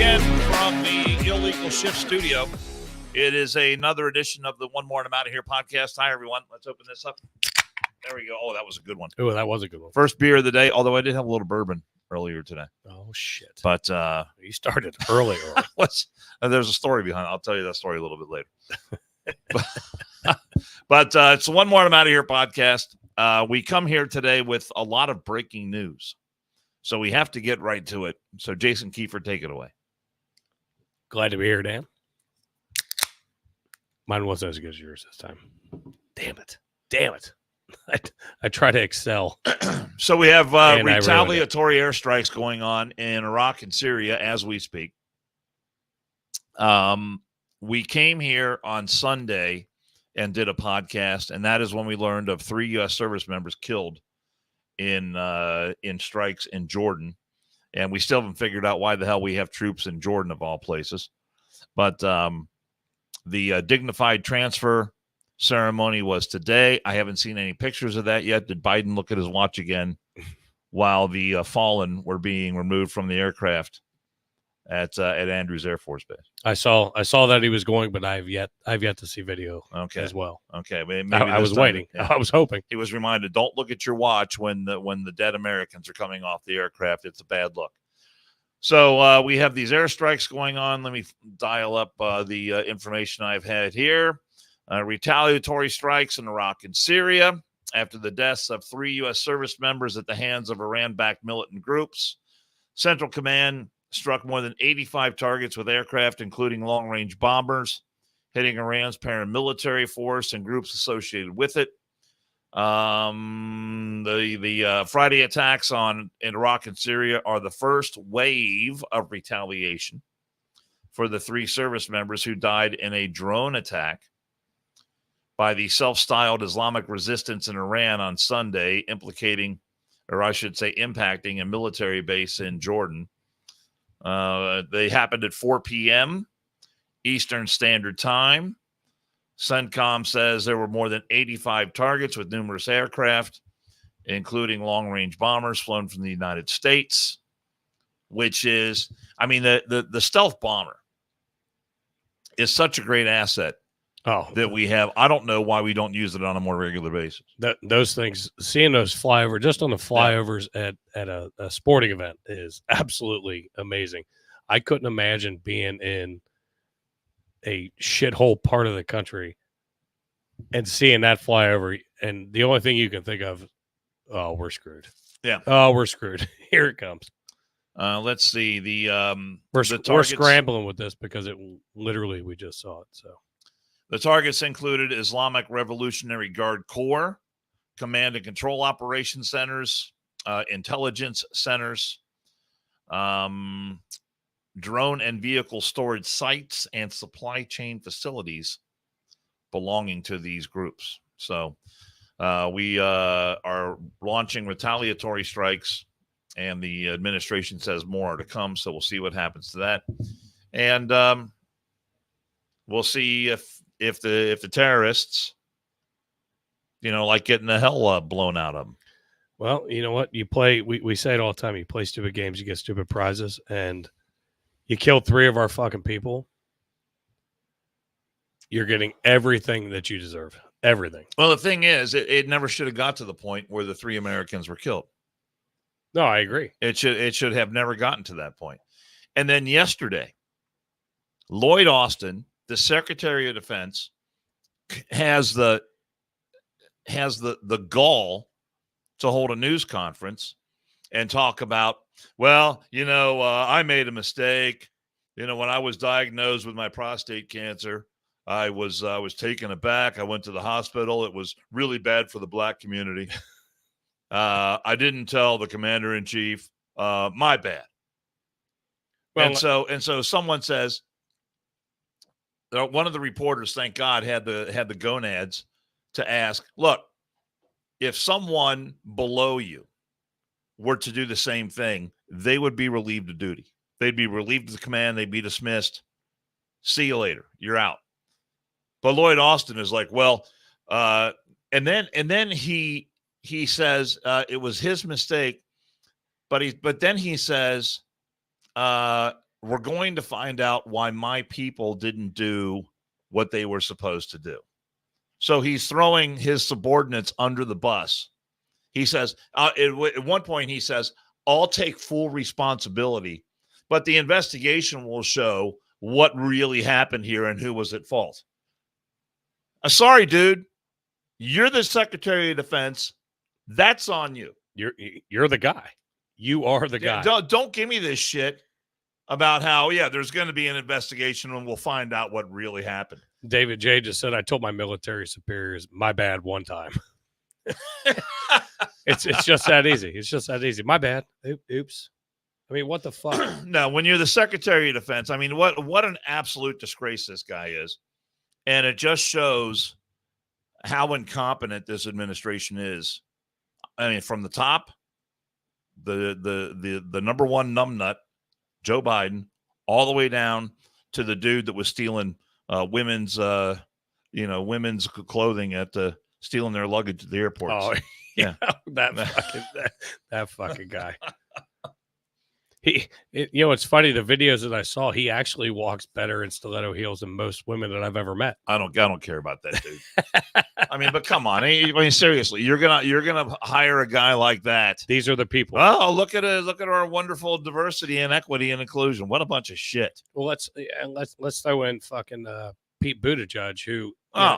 again from the Illegal Shift Studio. It is another edition of the One More and I'm Out of Here podcast. Hi, everyone. Let's open this up. There we go. Oh, that was a good one. Oh, that was a good one. First beer of the day, although I did have a little bourbon earlier today. Oh, shit. But you started early. There's a story behind it. I'll tell you that story a little bit later. But it's the One More and I'm Out of Here podcast. We come here today with a lot of breaking news. So we have to get right to it. So Jason Kiefer, take it away. Glad to be here, Dan. Mine wasn't as good as yours this time. Damn it. I try to excel. So we have retaliatory airstrikes going on in Iraq and Syria as we speak. We came here on Sunday and did a podcast, and that is when we learned of 3 U.S. service members killed in strikes in Jordan. And we still haven't figured out why the hell we have troops in Jordan of all places. But the dignified transfer ceremony was today. I haven't seen any pictures of that yet. Did Biden look at his watch again while the fallen were being removed from the aircraft at Andrews Air Force Base? I saw that he was going, but I've yet to see video as well. Okay, maybe I was waiting. Yeah. I was hoping. He was reminded, don't look at your watch when the dead Americans are coming off the aircraft. It's a bad look. So we have these airstrikes going on. Let me dial up the information I've had here. Retaliatory strikes in Iraq and Syria after the deaths of 3 U.S. service members at the hands of Iran-backed militant groups. Central Command struck more than 85 targets with aircraft, including long-range bombers, hitting Iran's paramilitary force and groups associated with it. The Friday attacks in Iraq and Syria are the first wave of retaliation for the 3 service members who died in a drone attack by the self-styled Islamic resistance in Iran on Sunday, impacting a military base in Jordan. They happened at 4 p.m. Eastern Standard Time. CENTCOM says there were more than 85 targets with numerous aircraft, including long-range bombers flown from the United States, which is, the stealth bomber is such a great asset that we have. I don't know why we don't use it on a more regular basis. Those things, seeing those flyover, just on the flyovers at a sporting event is absolutely amazing. I couldn't imagine being in a shithole part of the country and seeing that flyover, and the only thing you can think of, oh, we're screwed. Yeah. Oh, we're screwed. Here it comes. Let's see. We're scrambling with this because we just saw it. So the targets included Islamic Revolutionary Guard Corps, command and control operation centers, intelligence centers, drone and vehicle storage sites, and supply chain facilities belonging to these groups. So we are launching retaliatory strikes, and the administration says more are to come. So we'll see what happens to that. And we'll see if the terrorists, like getting the hell blown out of them. Well, you know what? You play, we say it all the time, you play stupid games, you get stupid prizes, and you killed 3 of our fucking people. You're getting everything that you deserve. Everything. Well, the thing is, it never should have got to the point where the 3 Americans were killed. No, I agree. It should have never gotten to that point. And then yesterday, Lloyd Austin, the Secretary of Defense, has the gall to hold a news conference and talk about, I made a mistake. When I was diagnosed with my prostate cancer, I was taken aback. I went to the hospital. It was really bad for the black community. I didn't tell the commander-in-chief. My bad. Well, and so someone says, one of the reporters, thank God, had the gonads to ask, look, if someone below you were to do the same thing, they would be relieved of duty. They'd be relieved of the command. They'd be dismissed. See you later. You're out. But Lloyd Austin is like, well, and then he says it was his mistake, but then he says we're going to find out why my people didn't do what they were supposed to do. So he's throwing his subordinates under the bus. He says, at one point, he says, I'll take full responsibility, but the investigation will show what really happened here and who was at fault. Sorry, dude. You're the Secretary of Defense. That's on you. You're the guy. You are the guy. Don't give me this shit about how, there's going to be an investigation and we'll find out what really happened. David J. just said, I told my military superiors, my bad one time. It's just that easy. It's just that easy. My bad. Oops. I mean, what the fuck? No, when you're the Secretary of Defense, I mean, what an absolute disgrace this guy is. And it just shows how incompetent this administration is. I mean, from the top, the number one numbnut, Joe Biden, all the way down to the dude that was stealing women's clothing at stealing their luggage at the airports. Oh, yeah, that fucking guy. It's funny. The videos that I saw, he actually walks better in stiletto heels than most women that I've ever met. I don't care about that dude. I mean, but come on. I mean, seriously, you're gonna hire a guy like that. These are the people. Oh, look at our wonderful diversity and equity and inclusion. What a bunch of shit. Well, let's throw in fucking Pete Buttigieg, who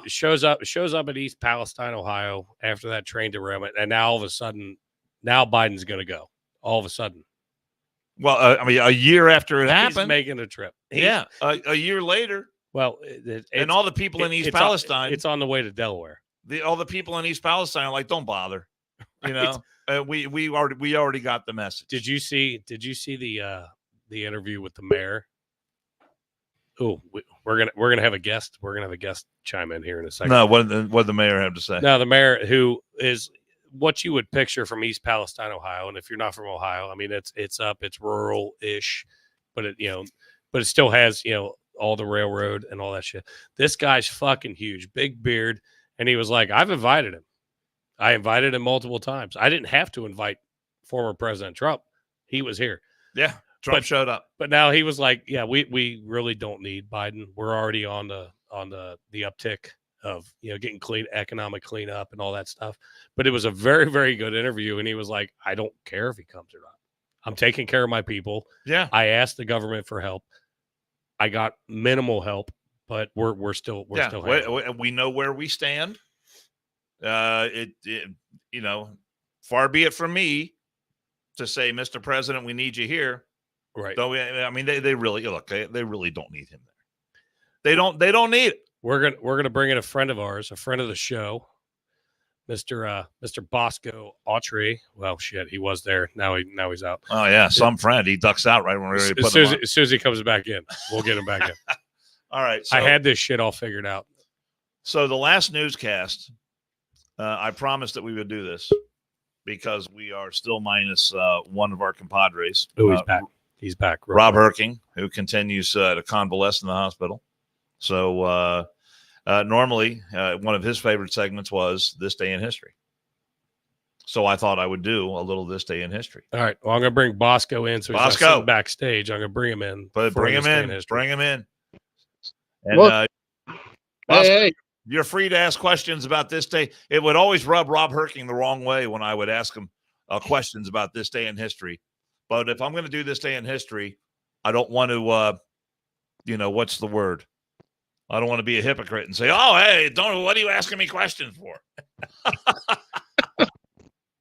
shows up at East Palestine, Ohio, after that train derailment, and now all of a sudden, Biden's gonna go. All of a sudden. Well, I mean, a year after it happened, he's making a trip. A year later. Well, and all the people in East Palestine, it's on the way to Delaware. All the people in East Palestine are like, don't bother. You know, we already got the message. Did you see the interview with the mayor? Oh, we're gonna have a guest. We're gonna have a guest chime in here in a second. No, what did the mayor have to say? No, the mayor, who is what you would picture from East Palestine, Ohio. And if you're not from Ohio, I mean, it's rural-ish, but it still has, all the railroad and all that shit. This guy's fucking huge, big beard. And he was like, I've invited him. I invited him multiple times. I didn't have to invite former President Trump. He was here. Yeah. Trump showed up. But now he was like, yeah, we really don't need Biden. We're already on the uptick of getting economic cleanup and all that stuff. But it was a very, very good interview, and he was like, I don't care if he comes or not. I'm taking care of my people. Yeah. I asked the government for help. I got minimal help, but we're still we know where we stand. Far be it from me to say, Mr. President, we need you here. Right. So I mean, they really they really don't need him there. They don't need it. We're gonna bring in a friend of ours, a friend of the show, Mr. Bosco Autry. Well, shit, he was there. Now he's out. Oh yeah, some friend. He ducks out right when we're ready to put him on. As soon as he comes back in, we'll get him back in. All right. So, I had this shit all figured out. So the last newscast, I promised that we would do this because we are still minus one of our compadres. Oh, he's back. He's back. Rob Herking, who continues to convalesce in the hospital. So normally one of his favorite segments was This Day in History. So I thought I would do a little This Day in History. All right. Well, I'm going to bring Bosco in. So he's not sitting backstage. I'm going to bring him in. Bring him in. Bring him in. And Bosco, hey. You're free to ask questions about this day. It would always rub Rob Herking the wrong way when I would ask him questions about this day in history. But if I'm going to do this day in history, I don't want to, what's the word? I don't want to be a hypocrite and say, oh, hey, what are you asking me questions for? Can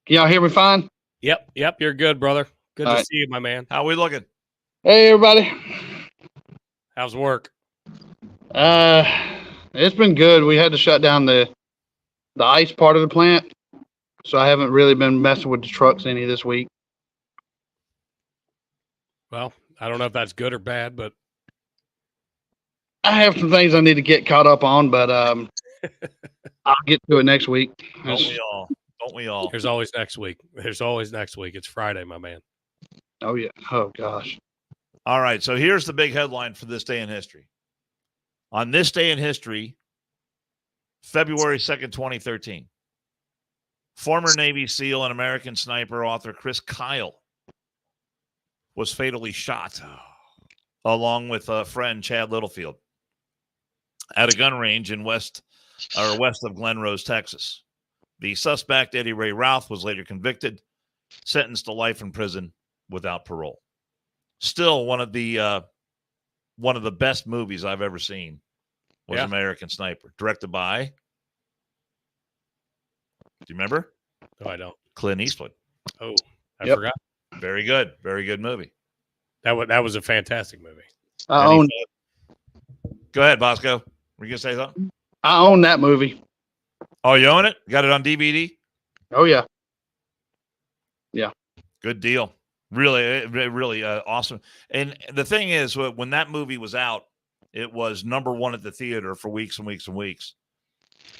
y'all hear me fine? Yep. You're good, brother. Good to see you, my man. How are we looking? Hey, everybody. How's work? It's been good. We had to shut down the ice part of the plant, so I haven't really been messing with the trucks any this week. Well, I don't know if that's good or bad, but I have some things I need to get caught up on, but I'll get to it next week. Don't we all? There's always next week. It's Friday, my man. Oh, yeah. Oh, gosh. All right. So here's the big headline for this day in history. On this day in history, February 2nd, 2013, former Navy SEAL and American sniper author Chris Kyle was fatally shot along with a friend, Chad Littlefield, at a gun range in west of Glen Rose, Texas. The suspect, Eddie Ray Ralph, was later convicted, sentenced to life in prison without parole. Still one of the best movies I've ever seen was American Sniper, directed by, do you remember? No, I don't. Clint Eastwood. Oh, I forgot. Very good. Very good movie. That was a fantastic movie. I own. Go ahead, Bosco. Were you going to say something? I own that movie. Oh, you own it? Got it on DVD? Oh, yeah. Yeah. Good deal. Really awesome. And the thing is, when that movie was out, it was #1 at the theater for weeks and weeks and weeks.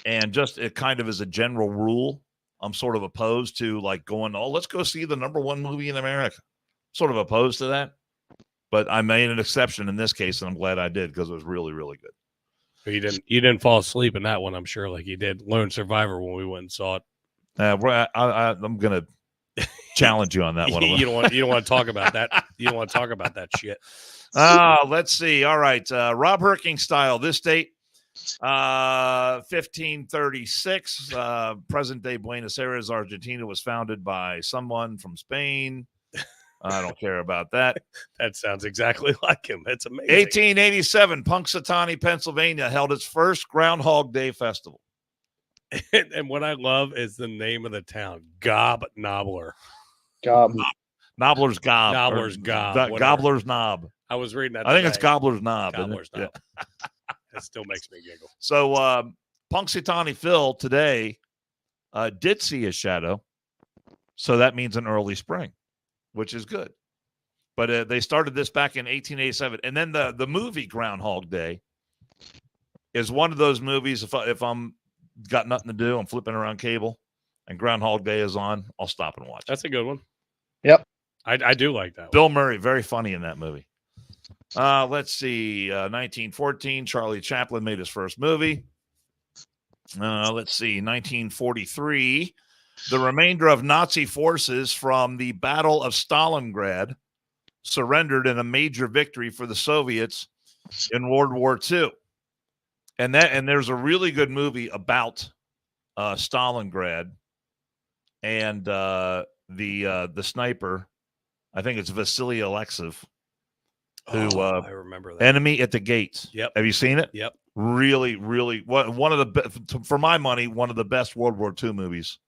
And just it kind of as a general rule, I'm sort of opposed to like going, oh, let's go see the #1 movie in America. Sort of opposed to that. But I made an exception in this case, and I'm glad I did because it was really, really good. You didn't fall asleep in that one, I'm sure, like you did Lone Survivor when we went and saw it. I'm gonna challenge you on that one. You don't want to talk about that. You don't want to talk about that shit. Let's see. All right, Rob Herking style. This date, 1536. Present day Buenos Aires, Argentina, was founded by someone from Spain. I don't care about that. That sounds exactly like him. That's amazing. 1887, Punxsutawney, Pennsylvania, held its first Groundhog Day festival. And what I love is the name of the town, Gob Knobbler. Nobbler's Gob. Nobbler's Gob. Gobbler's Knob. I was reading that. I think it's Gobbler's Knob. Gobbler's Knob. Yeah. That still makes me giggle. So Punxsutawney Phil today did see his shadow. So that means an early spring, which is good. But they started this back in 1887. And then the movie Groundhog Day is one of those movies, if I'm got nothing to do, I'm flipping around cable, and Groundhog Day is on, I'll stop and watch. That's a good one. Yep. I do like that one. Bill Murray, very funny in that movie. Let's see. 1914, Charlie Chaplin made his first movie. Let's see. 1943, the remainder of Nazi forces from the Battle of Stalingrad surrendered in a major victory for the Soviets in World War II. And there's a really good movie about Stalingrad and the sniper. I think it's Vasily Alexeyev, who I remember that. Enemy at the Gates. Yep. Have you seen it? Yep. Really, really one of the for my money, one of the best World War II movies.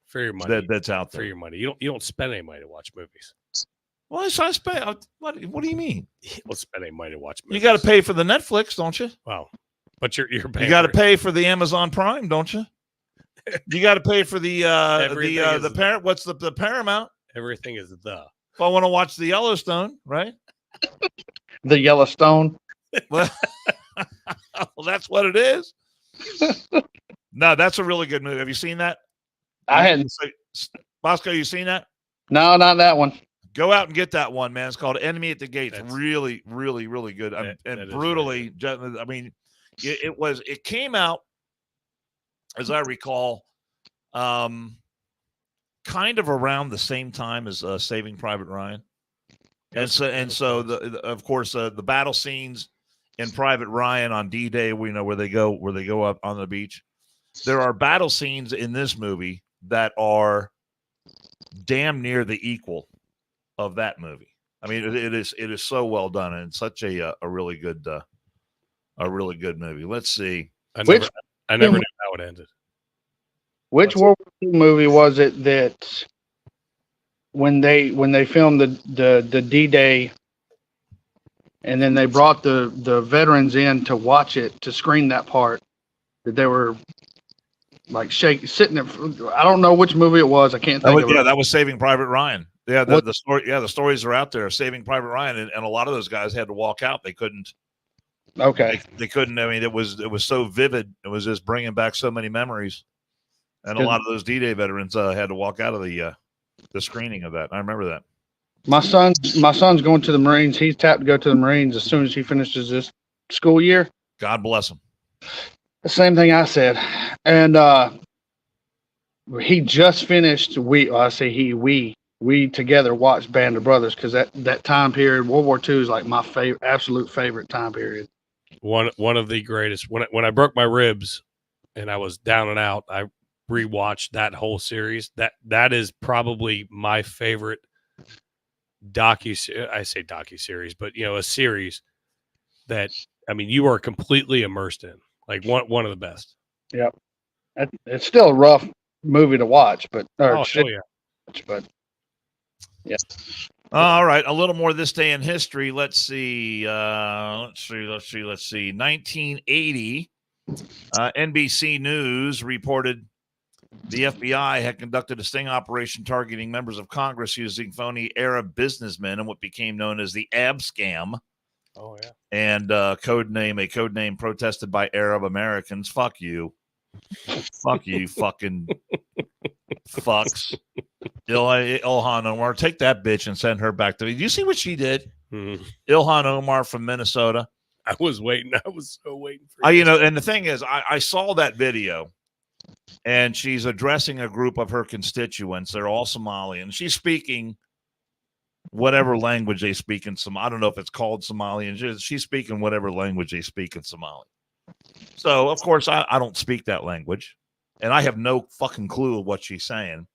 For your money. That's out there. For your money. You don't spend any money to watch movies. Well, I spend. What do you mean? You don't spend any money to watch movies. You got to pay for the Netflix, don't you? Wow. But you're paying. You got to pay for the Amazon Prime, don't you? You got to pay for the parent. What's the Paramount? Everything is the. If I want to watch the Yellowstone, right? The Yellowstone. Well, that's what it is. No, that's a really good movie. Have you seen that? I hadn't. Bosco, you seen that? No, not that one. Go out and get that one, man. It's called Enemy at the Gates. That's, really, really, really good. And brutally, I mean, it came out, as I recall, kind of around the same time as Saving Private Ryan. And so of course the battle scenes in Private Ryan on D-Day, we know where they go up on the beach. There are battle scenes in this movie that are damn near the equal of that movie. I mean, it is so well done, and it's such a really good movie. Let's see. I never knew how it ended. Which World War II movie was it that when they filmed the D-Day and then they brought the veterans in to watch it, to screen that part, that they were like sitting there? I don't know which movie it was. I can't think of it. Yeah, that was Saving Private Ryan. Yeah, the story. Yeah, the stories are out there. Saving Private Ryan, and a lot of those guys had to walk out. They couldn't. Okay. They couldn't. I mean, it was so vivid. It was just bringing back so many memories, and a lot of those D-Day veterans had to walk out of the screening of that. I remember that. My son's going to the Marines. He's tapped to go to the Marines as soon as he finishes this school year. God bless him. The same thing I said, and he just finished. We we together watched Band of Brothers because that time period, World War II, is like my absolute favorite time period. One of the greatest. When I broke my ribs and I was down and out, I rewatched that whole series. That is probably my favorite I say docu-series, but a series that, I mean, you are completely immersed in. Like one of the best. Yep. It's still a rough movie to watch, but Oh yeah. But yeah. All right, a little more this day in history. Let's see. 1980, NBC News reported the FBI had conducted a sting operation targeting members of Congress using phony Arab businessmen in what became known as the AB scam. Oh yeah. And a code name protested by Arab Americans. Fuck you. Fuck you, fucking fucks. Ilhan Omar, take that bitch and send her back to me. Do you see what she did? Mm-hmm. Ilhan Omar from Minnesota. I was waiting. I was so waiting for you. And the thing is, I saw that video, and she's addressing a group of her constituents. They're all Somali, and she's speaking whatever language they speak in Somali. I don't know if it's called Somali, and she's speaking whatever language they speak in Somali. So, of course, I don't speak that language, and I have no fucking clue of what she's saying.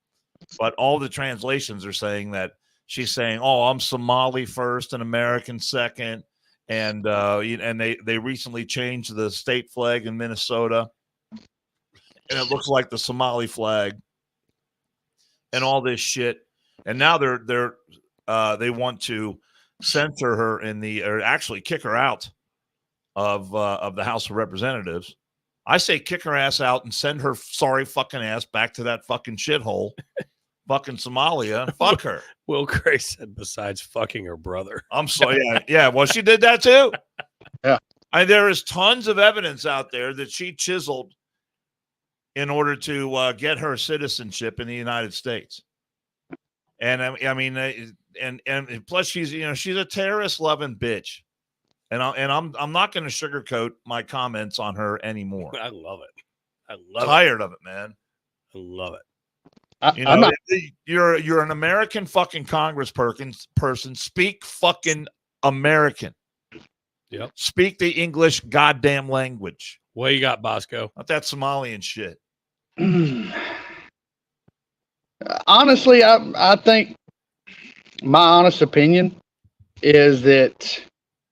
But all the translations are saying that she's saying, "Oh, I'm Somali first and American second," and they recently changed the state flag in Minnesota, and it looks like the Somali flag, and all this shit. And now they want to censor her or actually kick her out of the House of Representatives. I say kick her ass out and send her sorry fucking ass back to that fucking shithole. Fucking Somalia. Fuck her. Will Gray said besides fucking her brother. I'm sorry. Yeah. Well, she did that too. Yeah. There is tons of evidence out there that she chiseled in order to get her citizenship in the United States. And I mean, and plus she's a terrorist loving bitch. And I'm not going to sugarcoat my comments on her anymore. I love it. Tired of it, man. I love it. You're an American fucking congressperson. Speak fucking American. Yep. Speak the English goddamn language. What you got, Bosco? Not that Somalian shit. Honestly, I think my honest opinion is that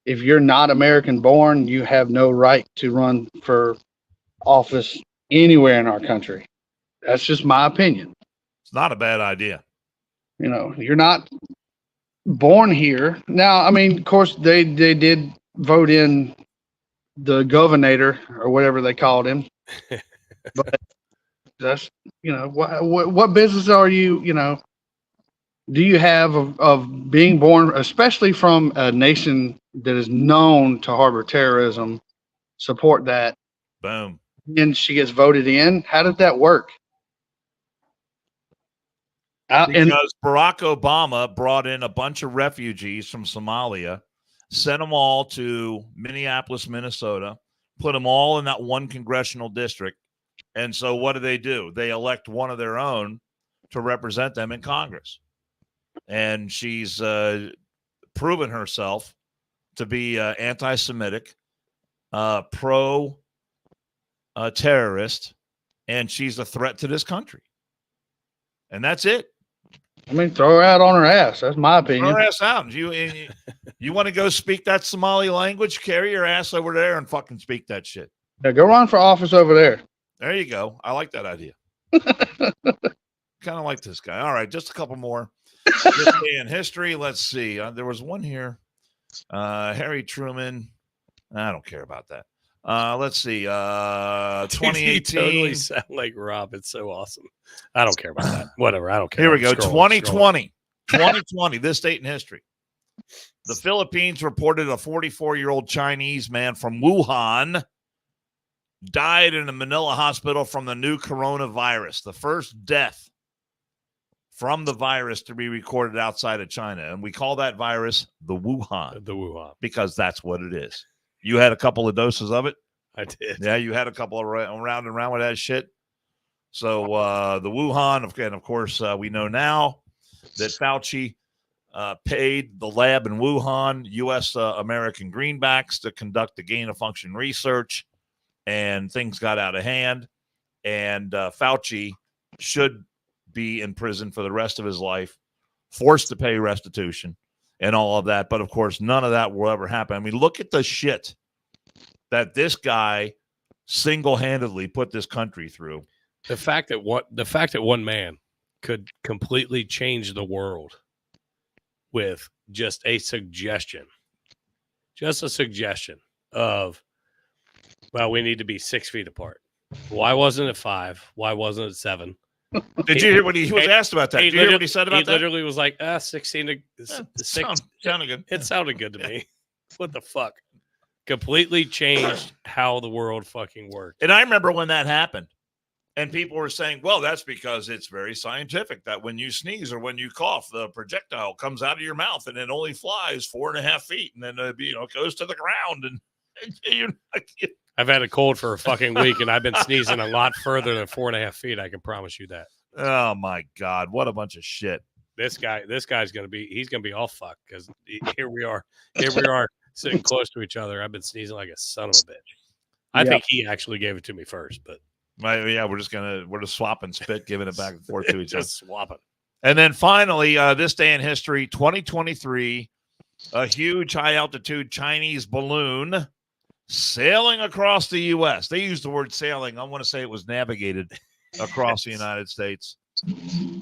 if you're not American born, you have no right to run for office anywhere in our country. That's just my opinion. It's not a bad idea. You're not born here. Now, I mean, of course, they did vote in the governor or whatever they called him. But that's, what business are you, do you have of being born, especially from a nation that is known to harbor terrorism, support that? Boom. And she gets voted in. How did that work? Because Barack Obama brought in a bunch of refugees from Somalia, sent them all to Minneapolis, Minnesota, put them all in that one congressional district. And so what do? They elect one of their own to represent them in Congress. And she's proven herself to be anti-Semitic, pro-terrorist, and she's a threat to this country. And that's it. I mean, throw her out on her ass. That's my opinion. Throw her ass out. You want to go speak that Somali language? Carry your ass over there and fucking speak that shit. Yeah, go run for office over there. There you go. I like that idea. Kind of like this guy. All right, just a couple more. This day in history. Let's see. There was one here. Harry Truman. I don't care about that. Let's see. 2018. You totally sound like Rob. It's so awesome. I don't care about that. Whatever. I don't care. Here we go. 2020. 2020. This date in history. The Philippines reported a 44-year-old Chinese man from Wuhan died in a Manila hospital from the new coronavirus. The first death from the virus to be recorded outside of China. And we call that virus the Wuhan. The Wuhan. Because that's what it is. You had a couple of doses of it? I did. Yeah, you had a couple of round and round with that shit. So the Wuhan, and of course, we know now that Fauci paid the lab in Wuhan, U.S. American greenbacks to conduct the gain-of-function research, and things got out of hand. And Fauci should be in prison for the rest of his life, forced to pay restitution and all of that. But, of course, none of that will ever happen. I mean, look at the shit that this guy single-handedly put this country through. The fact that one man could completely change the world with just a suggestion of, well, we need to be 6 feet apart. Why wasn't it 5? Why wasn't it 7? Did you hear what he was asked about that? Did you hear what he said about that? He literally was like, 16 to 6. Sounded good. It sounded good to me. What the fuck? Completely changed how the world fucking worked. And I remember when that happened. And people were saying, well, that's because it's very scientific that when you sneeze or when you cough, the projectile comes out of your mouth and it only flies 4.5 feet. And then, it goes to the ground. And I've had a cold for a fucking week and I've been sneezing a lot further than 4.5 feet. I can promise you that. Oh, my God. What a bunch of shit. This guy's going to be all fucked because here we are sitting close to each other. I've been sneezing like a son of a bitch. I think he actually gave it to me first, but. Yeah, we're just swapping spit, giving it back and forth to each other. Just swapping. And then finally, this day in history, 2023, a huge high-altitude Chinese balloon sailing across the U.S. They used the word sailing. I want to say it was navigated across the United States.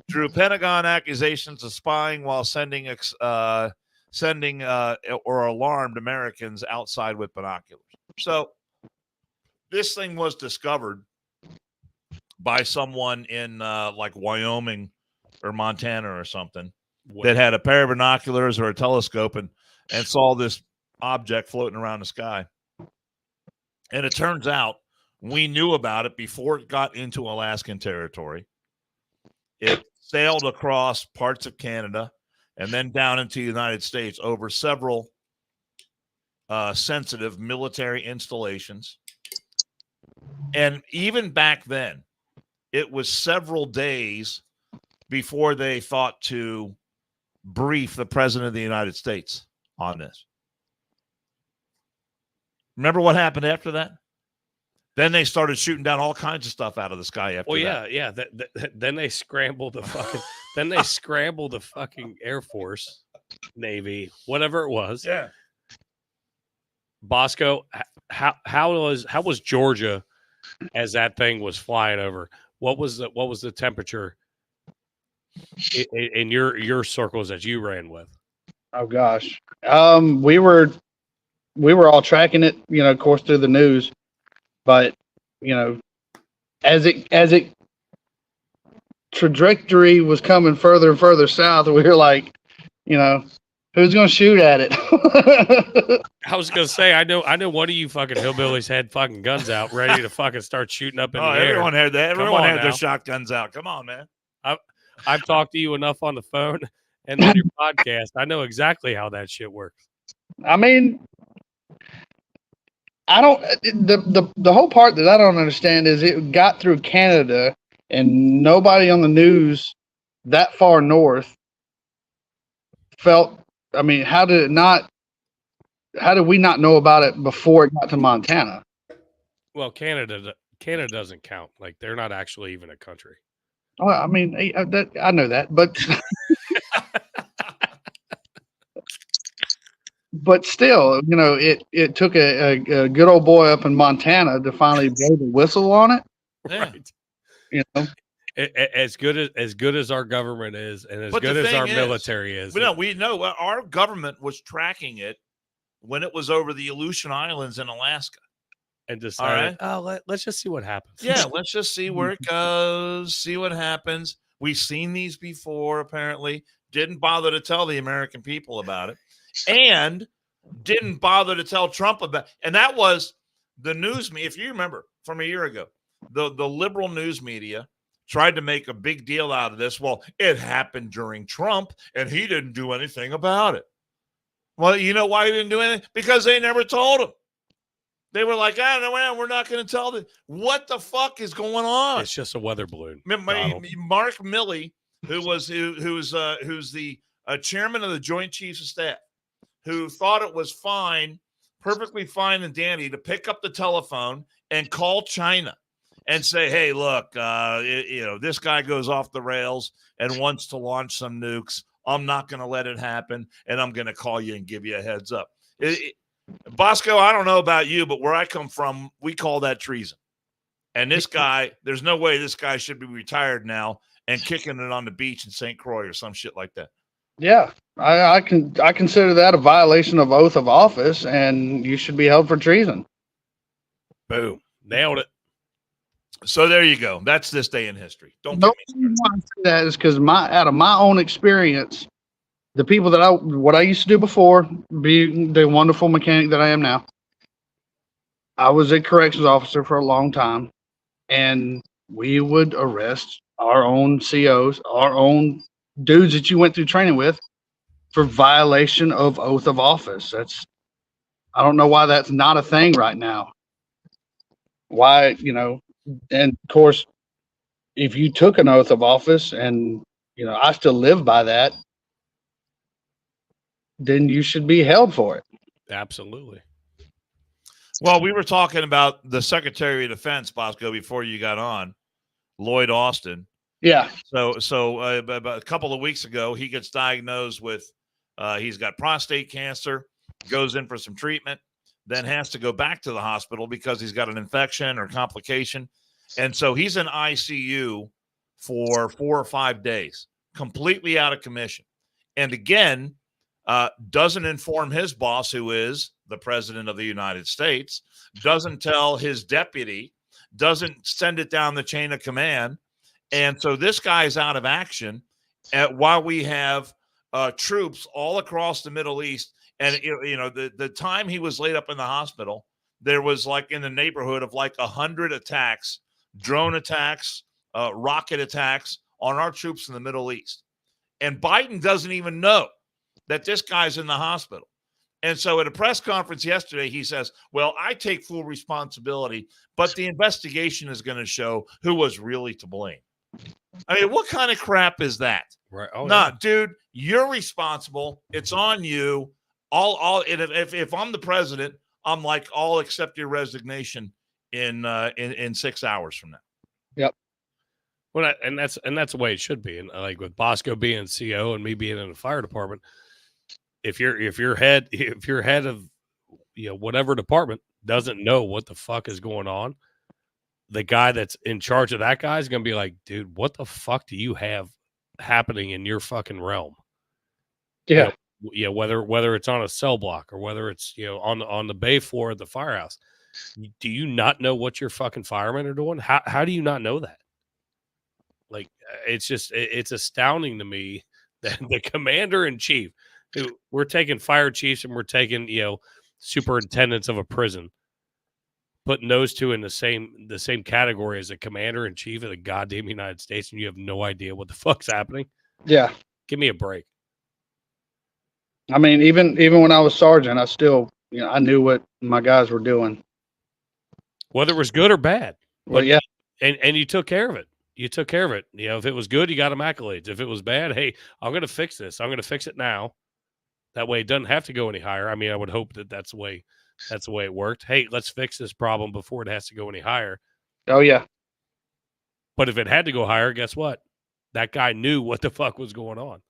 Drew Pentagon accusations of spying while sending or alarmed Americans outside with binoculars. So this thing was discovered by someone in like Wyoming or Montana or something that had a pair of binoculars or a telescope and saw this object floating around the sky. And it turns out we knew about it before it got into Alaskan territory. It sailed across parts of Canada and then down into the United States over several sensitive military installations. And even back then, it was several days before they thought to brief the president of the United States on this. Remember what happened after that? Then they started shooting down all kinds of stuff out of the sky after that. Yeah. Then they scrambled the fucking Air Force, Navy, whatever it was. Yeah. Bosco, how was Georgia as that thing was flying over? What was the temperature in your circles that you ran with? Oh gosh. We were all tracking it, of course, through the news, but as it trajectory was coming further and further south, we were like, who's going to shoot at it? I was going to say, I know one of you fucking hillbillies had fucking guns out ready to fucking start shooting up in the air. Everyone had that. Everyone had their shotguns out. Come on, man. I've talked to you enough on the phone and on your podcast. I know exactly how that shit works. I mean, I don't. The whole part that I don't understand is it got through Canada and nobody on the news that far north felt. I mean, how did we not know about it before it got to Montana? Well, Canada doesn't count. Like, they're not actually even a country. Well, I mean, I know that, but but still, it took a good old boy up in Montana to finally blow the whistle on it. Right. As good as our government is, and as good as our military is. We know our government was tracking it when it was over the Aleutian Islands in Alaska. And decided, let's just see what happens. Yeah, let's just see where it goes, see what happens. We've seen these before, apparently. Didn't bother to tell the American people about it. And didn't bother to tell Trump about it. And that was the news media. If you remember from a year ago, the liberal news media tried to make a big deal out of this. Well, it happened during Trump, and he didn't do anything about it. Well, you know why he didn't do anything? Because they never told him. They were like, we're not going to tell them. What the fuck is going on? It's just a weather balloon. Mark Milley who's the chairman of the Joint Chiefs of Staff, who thought it was fine, perfectly fine and dandy to pick up the telephone and call China and say, hey, look, this guy goes off the rails and wants to launch some nukes. I'm not going to let it happen, and I'm going to call you and give you a heads up. Bosco, I don't know about you, but where I come from, we call that treason. And this guy, there's no way this guy should be retired now and kicking it on the beach in St. Croix or some shit like that. Yeah, I consider that a violation of oath of office, and you should be held for treason. Boom, nailed it. So there you go. That's this day in history. Don't No, get me started. why I say that is because out of my own experience, the people what I used to do before, be the wonderful mechanic that I am now, I was a corrections officer for a long time, and we would arrest our own COs, our own dudes that you went through training with, for violation of oath of office. I don't know why that's not a thing right now. Why, and of course, if you took an oath of office and, I still live by that, then you should be held for it. Absolutely. Well, we were talking about the Secretary of Defense, Bosco, before you got on, Lloyd Austin. Yeah. So about a couple of weeks ago, he gets diagnosed with, he's got prostate cancer, goes in for some treatment, then has to go back to the hospital because he's got an infection or complication. And so he's in ICU for 4 or 5 days, completely out of commission. And again, doesn't inform his boss, who is the president of the United States, doesn't tell his deputy, doesn't send it down the chain of command. And so this guy's out of action while we have troops all across the Middle East. And, the time he was laid up in the hospital, there was like in the neighborhood of like 100 attacks, drone attacks, rocket attacks on our troops in the Middle East. And Biden doesn't even know that this guy's in the hospital. And so at a press conference yesterday, he says, well, I take full responsibility, but the investigation is going to show who was really to blame. I mean, what kind of crap is that? Right. Oh, nah, yeah. dude, you're responsible. It's on you. If I'm the president, I'm like, I'll accept your resignation in 6 hours from now. Yep. Well, and that's the way it should be. And like with Bosco being CO and me being in the fire department, if your head of whatever department doesn't know what the fuck is going on, the guy that's in charge of that guy is going to be like, dude, what the fuck do you have happening in your fucking realm? Yeah. Whether it's on a cell block or whether it's on the bay floor of the firehouse, do you not know what your fucking firemen are doing? How do you not know that? Like, it's astounding to me that the commander in chief, who we're taking fire chiefs and we're taking superintendents of a prison, putting those two in the same category as a commander in chief of the goddamn United States, and you have no idea what the fuck's happening. Yeah. Give me a break. I mean, even when I was sergeant, I still, I knew what my guys were doing, whether it was good or bad. Well, yeah, and you took care of it. You took care of it. If it was good, you got them accolades. If it was bad, hey, I'm going to fix this. I'm going to fix it now. That way, it doesn't have to go any higher. I mean, I would hope that's the way it worked. Hey, let's fix this problem before it has to go any higher. Oh yeah. But if it had to go higher, guess what? That guy knew what the fuck was going on.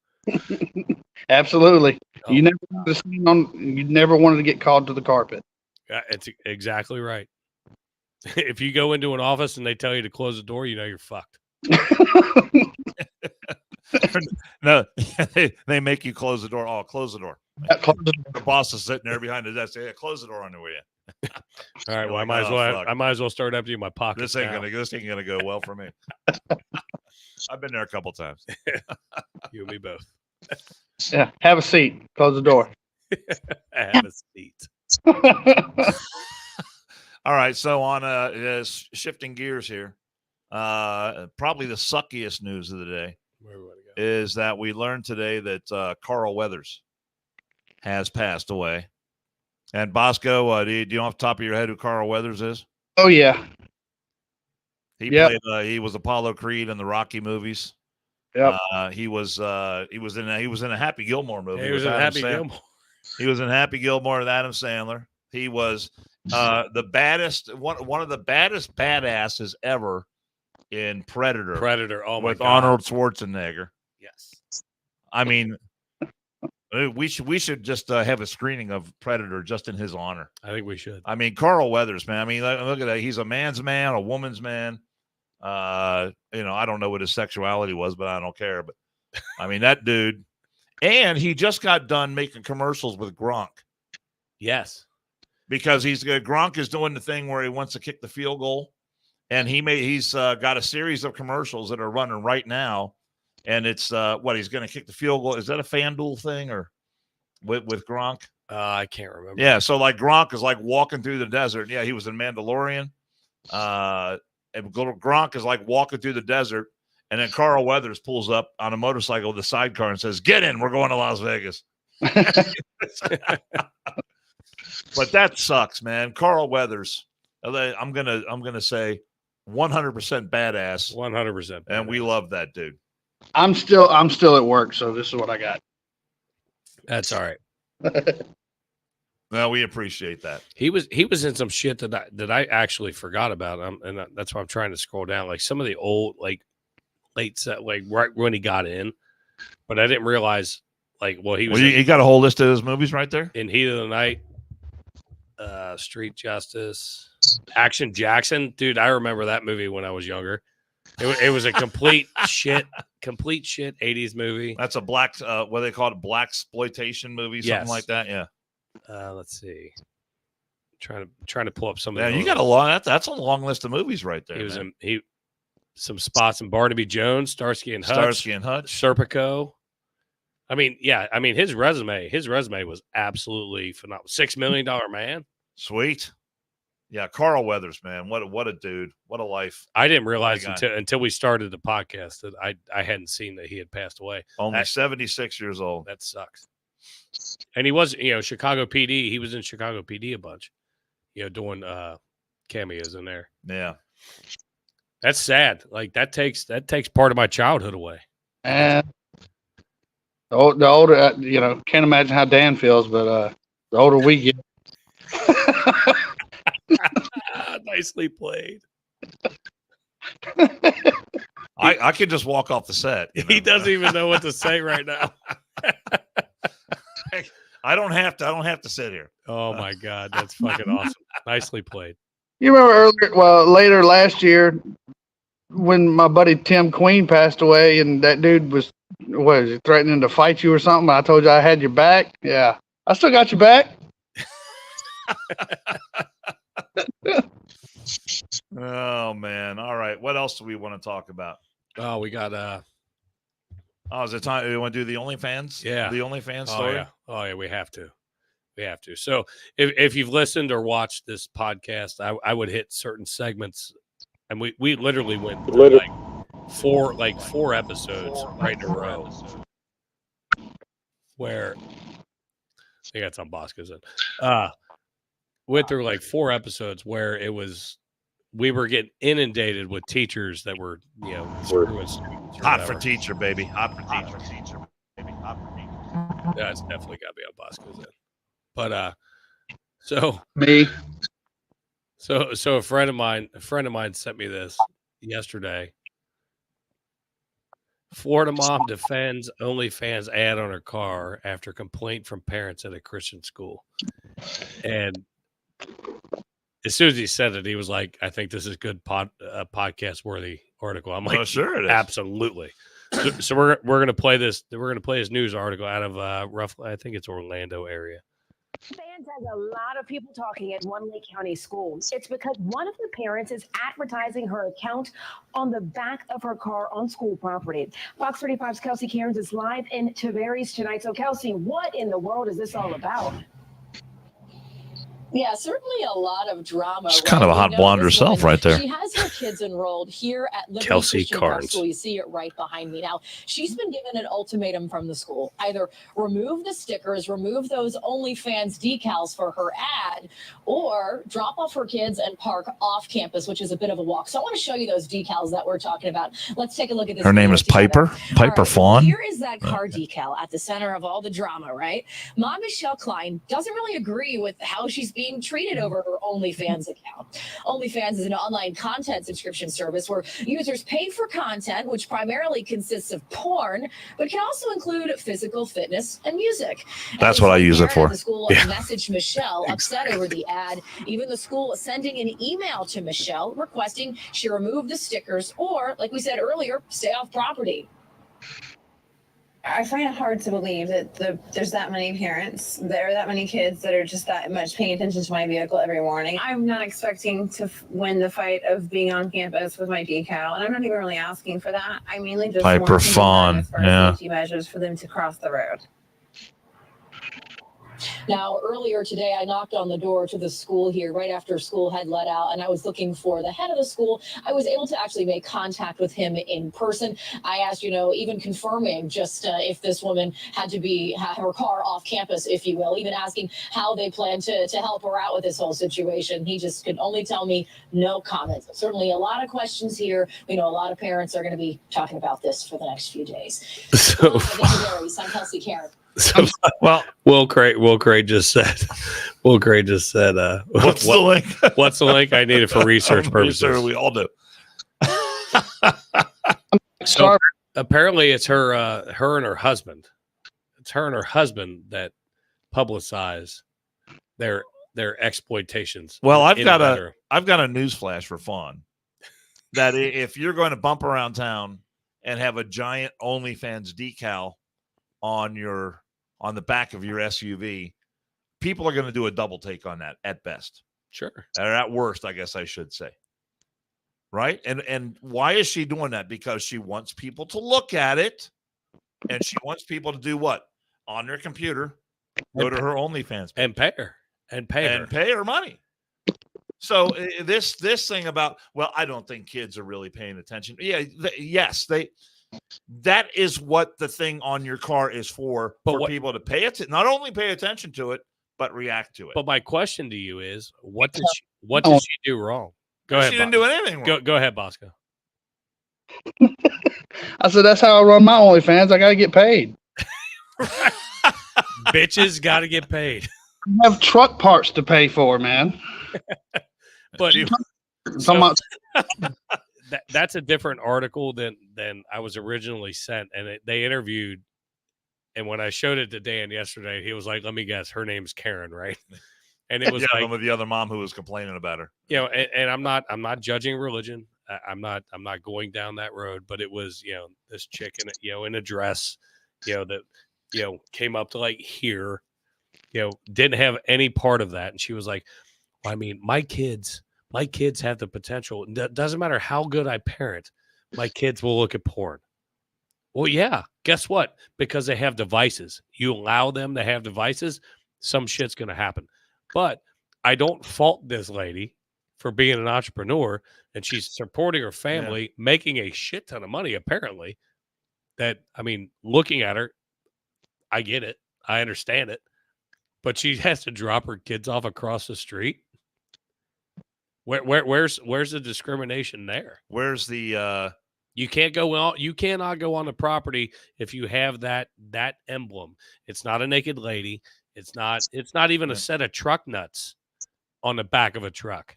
Absolutely. Oh, you never wanted to get called to the carpet. It's exactly right. If you go into an office and they tell you to close the door, you're fucked. No, they make you close the door. Oh, close the door. The boss is sitting there behind the desk. Yeah, close the door on the way in. All right. Well, like, I might as well start emptying my pockets. This ain't gonna go well for me. I've been there a couple times. You and me both. Yeah. Have a seat. Close the door. Have a seat. All right. So on shifting gears here, probably the suckiest news of the day is that we learned today that Carl Weathers has passed away. And Bosco, do you know off the top of your head who Carl Weathers is? Oh yeah. He played. He was Apollo Creed in the Rocky movies. Yep. He was in a Happy Gilmore movie. He was with in Adam Happy Sandler. Gilmore. He was in Happy Gilmore with Adam Sandler. He was the baddest one of the baddest badasses ever in Predator. Predator. Oh my with God. Arnold Schwarzenegger. Yes. I mean, we should just have a screening of Predator just in his honor. I think we should. I mean, Carl Weathers, man. I mean, look at that. He's a man's man, a woman's man. I don't know what his sexuality was, but I don't care. But I mean, that dude. And he just got done making commercials with Gronk. Yes. Because Gronk is doing the thing where he wants to kick the field goal. And he's got a series of commercials that are running right now. And it's he's going to kick the field goal. Is that a FanDuel thing or with Gronk? I can't remember. Yeah, so like Gronk is like walking through the desert. Yeah, he was in Mandalorian. And Gronk is like walking through the desert, and then Carl Weathers pulls up on a motorcycle with a sidecar and says, "Get in, we're going to Las Vegas." But that sucks, man. Carl Weathers. I'm gonna say 100% badass. 100%. And we love that dude. I'm still at work, so this is what I got. That's all right. Well, we appreciate that. He was in some shit that I actually forgot about. And that's why I'm trying to scroll down. Like some of the old, like late set, like right when he got in, but I didn't realize like, he was. You got a whole list of his movies right there. In Heat of the Night, Street Justice, Action Jackson, dude. I remember that movie when I was younger. It was a complete shit 80s movie. That's a black, what they call it, black exploitation movie, something like that. Yeah. Let's see. Trying to pull up some of. Yeah, you got a long. That's a long list of movies right there. He was in some spots in Barnaby Jones, Starsky and Hutch, Serpico. I mean, yeah. I mean, his resume was absolutely phenomenal. $6 Million Man. Sweet. Yeah, Carl Weathers, man. What a dude. What a life. I didn't realize until we started the podcast that I hadn't seen that he had passed away. Only 76 years old. That sucks. And he was, Chicago PD. He was in Chicago PD a bunch, doing cameos in there. Yeah. That's sad. Like that takes part of my childhood away. And the older, can't imagine how Dan feels, but the older we get. Nicely played. I could just walk off the set. He doesn't even know what to say right now. I don't have to sit here. Oh my God, that's fucking awesome. Nicely played. You remember later last year when my buddy Tim Queen passed away, and that dude was he threatening to fight you or something? I told you I had your back. Yeah, I still got your back. Oh man! All right, what else do we want to talk about? Oh, we got is it time? We want to do the OnlyFans? Yeah, the OnlyFans story. Oh yeah, we have to. So if you've listened or watched this podcast, I would hit certain segments, and we literally went through like four episodes right in a row where I think that's on Bosco's end. Went through like 4 episodes where we were getting inundated with teachers that were, screwing students. Hot for teacher, baby. Hot for teacher. Yeah, it's definitely got to be on Bosco's end. But so me. So a friend of mine sent me this yesterday. Florida mom defends OnlyFans ad on her car after complaint from parents at a Christian school. And as soon as he said it, he was like, "I think this is good podcast worthy article." I'm like, sure it is. Absolutely. So we're gonna play this. We're gonna play this news article out of roughly, I think it's Orlando area. Fans has a lot of people talking at one Lake County school. It's because one of the parents is advertising her account on the back of her car on school property. Fox 35's Kelsey Cairns is live in Tavares tonight. So Kelsey, what in the world is this all about? Yeah, certainly a lot of drama. She's kind of a hot blonde herself right there. She has her kids enrolled here at Liberty Kelsey Christian Prep Carnes. School. You see it right behind me. Now, she's been given an ultimatum from the school. Either remove the stickers, remove those OnlyFans decals for her ad, or drop off her kids and park off campus, which is a bit of a walk. So I want to show you those decals that we're talking about. Let's take a look at this. Her name is together. Piper Fawn. Here is that car decal at the center of all the drama, right? Mom Michelle Klein doesn't really agree with how she's being treated over her OnlyFans account. OnlyFans is an online content subscription service where users pay for content, which primarily consists of porn, but can also include physical fitness and music. That's what I use it for. The school messaged Michelle upset over the ad. Even the school sending an email to Michelle requesting she remove the stickers or, like we said earlier, stay off property. I find it hard to believe that there's that many parents, there are that many kids that are just that much paying attention to my vehicle every morning. I'm not expecting to win the fight of being on campus with my decal, and I'm not even really asking for that. I mainly just Piper want Fawn, as far as safety measures for them to cross the road. Now, earlier today, I knocked on the door to the school here right after school had let out, and I was looking for the head of the school. I was able to actually make contact with him in person. I asked, even confirming just if this woman had to have her car off campus, if you will, even asking how they plan to help her out with this whole situation. He just could only tell me no comments. Certainly a lot of questions here. We know a lot of parents are going to be talking about this for the next few days. So, I'm Kelsey Karen. So, well, Will Craig just said, what's the link? What's the link? I need it for research purposes. We all do. So apparently it's her and her husband. It's her and her husband that publicize their exploitations. Well, I've got a news flash for Fawn. That if you're going to bump around town and have a giant OnlyFans decal on the back of your SUV, people are going to do a double take on that at best. Sure. Or at worst, I guess I should say. Right? And why is she doing that? Because she wants people to look at it, and she wants people to do what? On their computer, go to her OnlyFans page. And pay her money. So this thing about, well, I don't think kids are really paying attention. Yeah, that is what the thing on your car is for people to pay it, not only pay attention to it, but react to it. But my question to you is, what did she do wrong? Go ahead. She didn't do anything wrong. Go ahead, Bosco. I said, that's how I run my OnlyFans. I got to get paid. Bitches got to get paid. I have truck parts to pay for, man. But that's a different article than I was originally sent, and they interviewed. And when I showed it to Dan yesterday, he was like, "Let me guess, her name's Karen, right?" And it was like with the other mom who was complaining about her. And I'm not judging religion. I'm not going down that road. But it was this chick in a dress, that came up to like here, didn't have any part of that, and she was like, well, I mean, my kids have the potential. It doesn't matter how good I parent, my kids will look at porn. Well, yeah, guess what? Because they have devices. You allow them to have devices, some shit's going to happen. But I don't fault this lady for being an entrepreneur, and she's supporting her family, making a shit ton of money, apparently. Looking at her, I get it. I understand it. But she has to drop her kids off across the street. Where's the discrimination there? Where's the you cannot go on the property if you have that emblem. It's not a naked lady. It's not even a set of truck nuts on the back of a truck.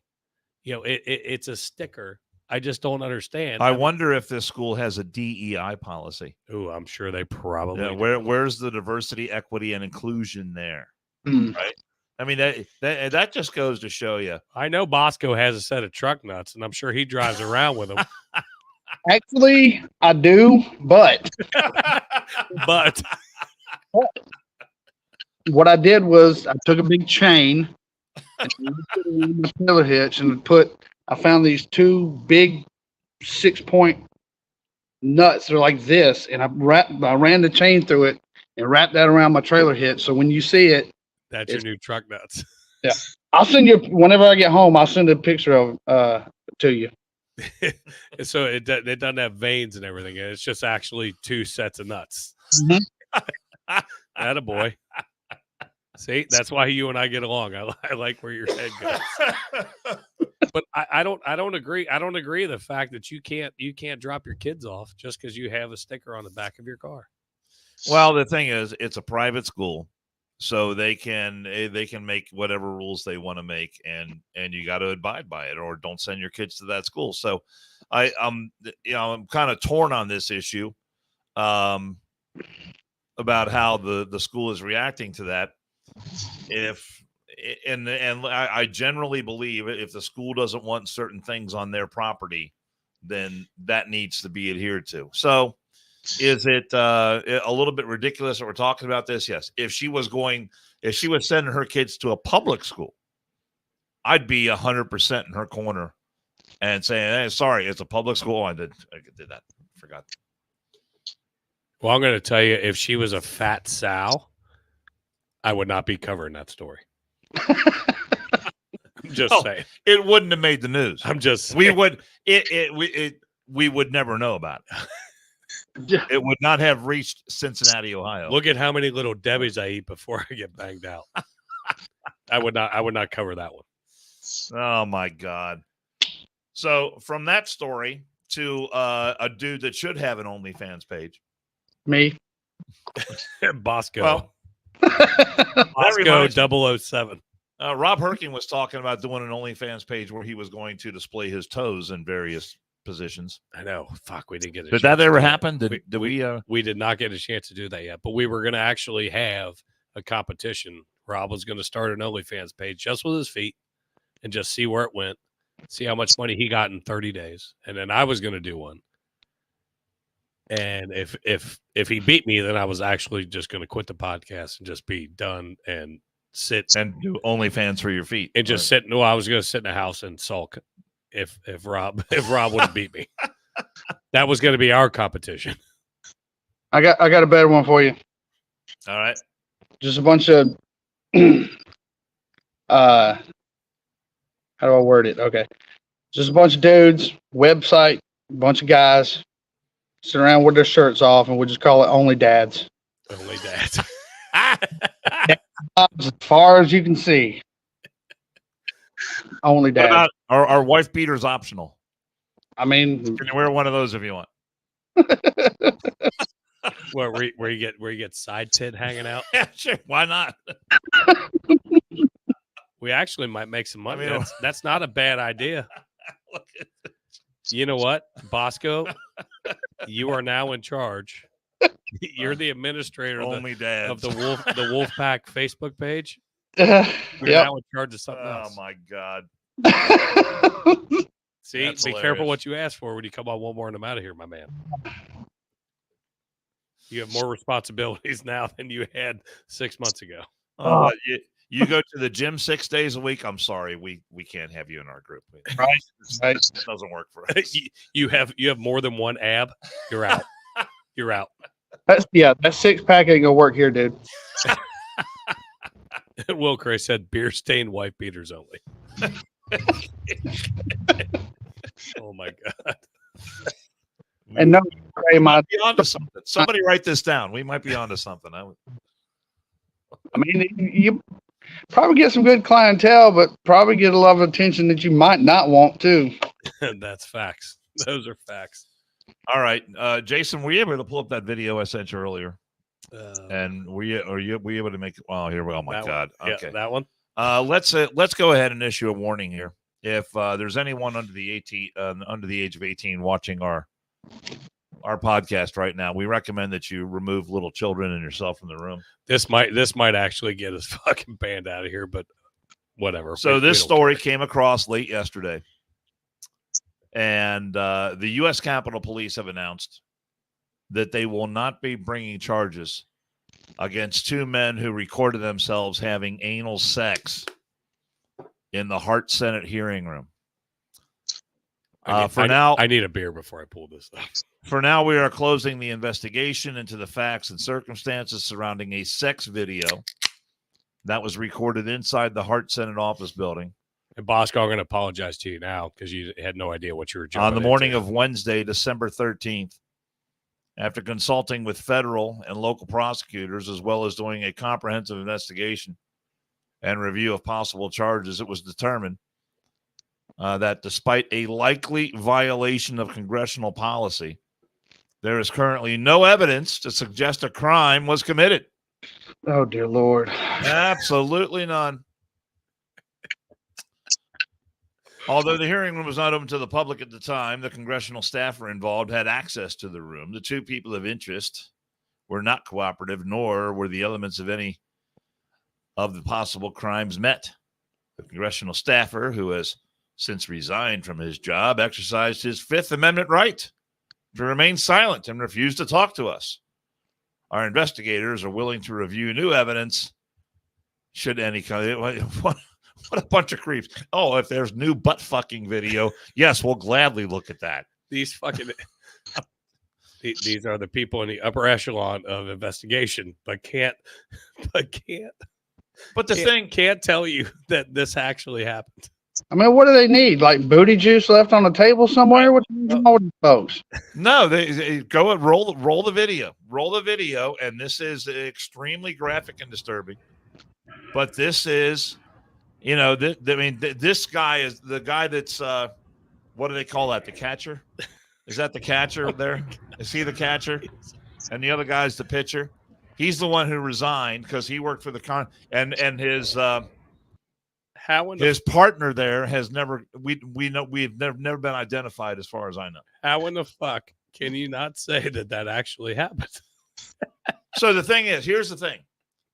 It's a sticker. I just don't understand. I wonder if this school has a DEI policy. Oh, I'm sure they probably do. Where's the diversity, equity, and inclusion there? Right? I mean, that just goes to show you. I know Bosco has a set of truck nuts, and I'm sure he drives around with them. Actually, I do, but what I did was I took a big chain and put it in the trailer hitch and I found these two big 6-point nuts. They're like this, and I ran the chain through it and wrapped that around my trailer hitch. So when you see it, that's your new truck nuts. I'll send you whenever I get home. I'll send a picture of to you. So it doesn't have veins and everything. It's just actually 2 sets of nuts. Attaboy. See, that's why you and I get along. I like where your head goes. But I don't agree. I don't agree with the fact that you can't drop your kids off just because you have a sticker on the back of your car. Well, the thing is, it's a private school, so they can make whatever rules they want to make, and you got to abide by it, or don't send your kids to that school. So, I'm kind of torn on this issue, about how the school is reacting to that. And I generally believe if the school doesn't want certain things on their property, then that needs to be adhered to. So is it a little bit ridiculous that we're talking about this? Yes. If she was sending her kids to a public school, I'd be 100% in her corner and saying, hey, sorry, it's a public school. I did that. Forgot. Well, I'm going to tell you, if she was a fat sow, I would not be covering that story. I'm just saying. It wouldn't have made the news. I'm just saying. We would never know about it. It would not have reached Cincinnati, Ohio. Look at how many little Debbies I eat before I get banged out. I would not cover that one. Oh my God. So from that story to a dude that should have an OnlyFans page. Me. Bosco. Well, Bosco 007. Rob Herking was talking about doing an OnlyFans page where he was going to display his toes in various positions. I know. Fuck, we didn't get a Did that ever happen? We did not get a chance to do that yet, but we were going to actually have a competition. Rob was going to start an OnlyFans page just with his feet and just see where it went, see how much money he got in 30 days. And then I was going to do one. And if he beat me, then I was actually just going to quit the podcast and just be done and sit and do OnlyFans for your feet and just sit. No, I was going to sit in the house and sulk if Rob wouldn't beat me. That was going to be our competition. I got a better one for you. All right, just a bunch of how do I word it? Okay, just a bunch of dudes, website, a bunch of guys. Sit around with their shirts off, and we'll just call it Only Dads. Only Dads. As far as you can see. Only Dads. What about our wife beaters optional? I mean, you can wear one of those if you want. Where you get side tit hanging out? Yeah, sure. Why not? We actually might make some money. That's not a bad idea. You know what, Bosco? You are now in charge. You're the administrator of the Wolfpack Facebook page. You're now in charge of something else. Oh my God! See, That's be hilarious. careful what you ask for when you come on One More and I'm out of here, my man. You have more responsibilities now than you had 6 months ago. You go to the gym 6 days a week. I'm sorry, we can't have you in our group. Right. It doesn't work for us. You have more than one ab. You're out. You're out. That 6-pack ain't gonna work here, dude. Will Cray said beer stained wife beaters only. Oh my God. And no, we might be onto something. Somebody write this down. We might be onto something. I mean, you probably get some good clientele, but probably get a lot of attention that you might not want to. That's facts. Those are facts. All right, Jason, were you able to pull up that video I sent you earlier? And were you able to make it? Oh, here we go. Oh my God. One. Okay, Yeah, that one. Let's go ahead and issue a warning here. If there's anyone under the age of 18 watching our podcast right now, we recommend that you remove little children and yourself from the room. This might actually get us fucking banned out of here, but whatever. So this story came across late yesterday, and the U.S. Capitol Police have announced that they will not be bringing charges against 2 men who recorded themselves having anal sex in the Hart Senate hearing room. I need a beer before I pull this up. For now, we are closing the investigation into the facts and circumstances surrounding a sex video That was recorded inside the Hart Senate office building. And Bosco, I'm going to apologize to you now because you had no idea what you were jumping on the morning into. of Wednesday, December 13th. After consulting with federal and local prosecutors, as well as doing a comprehensive investigation and review of possible charges, it was determined that despite a likely violation of congressional policy, there is currently no evidence to suggest a crime was committed. Oh, dear Lord. Absolutely none. Although the hearing room was not open to the public at the time, the congressional staffer involved had access to the room. The two people of interest were not cooperative, nor were the elements of any of the possible crimes met. The congressional staffer, who has since resigned from his job, exercised his Fifth Amendment right to remain silent and refused to talk to us. Our investigators are willing to review new evidence should any kind of... What a bunch of creeps. Oh, if there's new butt fucking video, yes, we'll gladly look at that. These fucking these are the people in the upper echelon of investigation, but can't But the thing can't tell you that this actually happened. I mean, what do they need? Like booty juice left on the table somewhere? What's wrong with these folks? No, they go and roll the video, and this is extremely graphic and disturbing. But this is, you know, this guy is the guy that's what do they call that? The catcher? Is that the catcher there? Is he the catcher? And the other guy's the pitcher. He's the one who resigned because he worked for the and his his partner there has never we've never been identified as far as I know. How in the fuck can you not say that actually happened? So the thing is, here's the thing.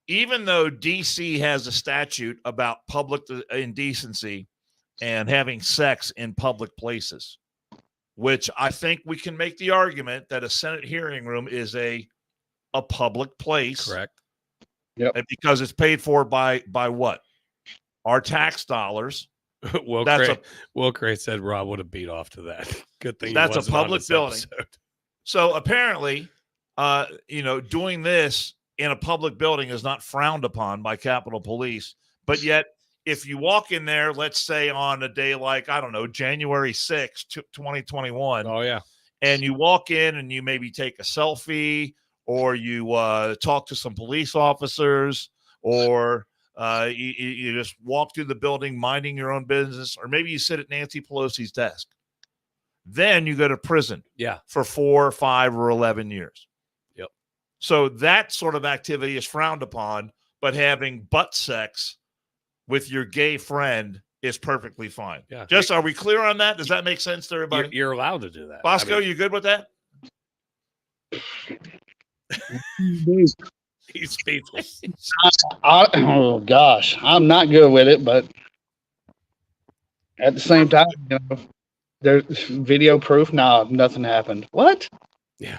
Even though DC has a statute about public indecency and having sex in public places, which I think we can make the argument that a Senate hearing room is a public place. Correct. Yep. Because it's paid for by what? Our tax dollars. Will Cray said Rob would have beat off to that. Good thing that's a public building. Episode. So apparently, doing this in a public building is not frowned upon by Capitol Police. But yet, if you walk in there, let's say on a day like, I don't know, January 6th, 2021. Oh, yeah. And you walk in and you maybe take a selfie or you talk to some police officers or you just walk through the building minding your own business, or maybe you sit at Nancy Pelosi's desk. Then you go to prison for 4, 5, or 11 years. Yep. So that sort of activity is frowned upon, but having butt sex with your gay friend is perfectly fine. Yeah. Just are we clear on that? Does that make sense to everybody? You're allowed to do that. Bosco, you good with that? He's speechless. Oh gosh, I'm not good with it, but at the same time, there's video proof. No, nothing happened. What? Yeah,